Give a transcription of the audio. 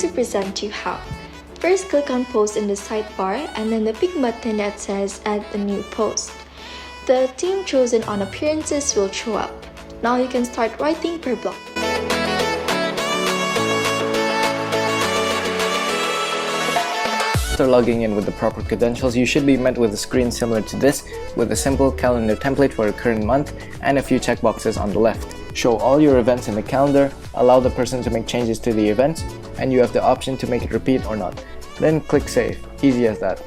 to present you how. First, click on Post in the sidebar and then the pink button that says Add a new post. The theme chosen on Appearances will show up. Now you can start writing per block. After logging in with the proper credentials, you should be met with a screen similar to this, with a simple calendar template for a current month and a few checkboxes on the left. Show all your events in the calendar, allow the person to make changes to the events, and you have the option to make it repeat or not. Then click Save. Easy as that.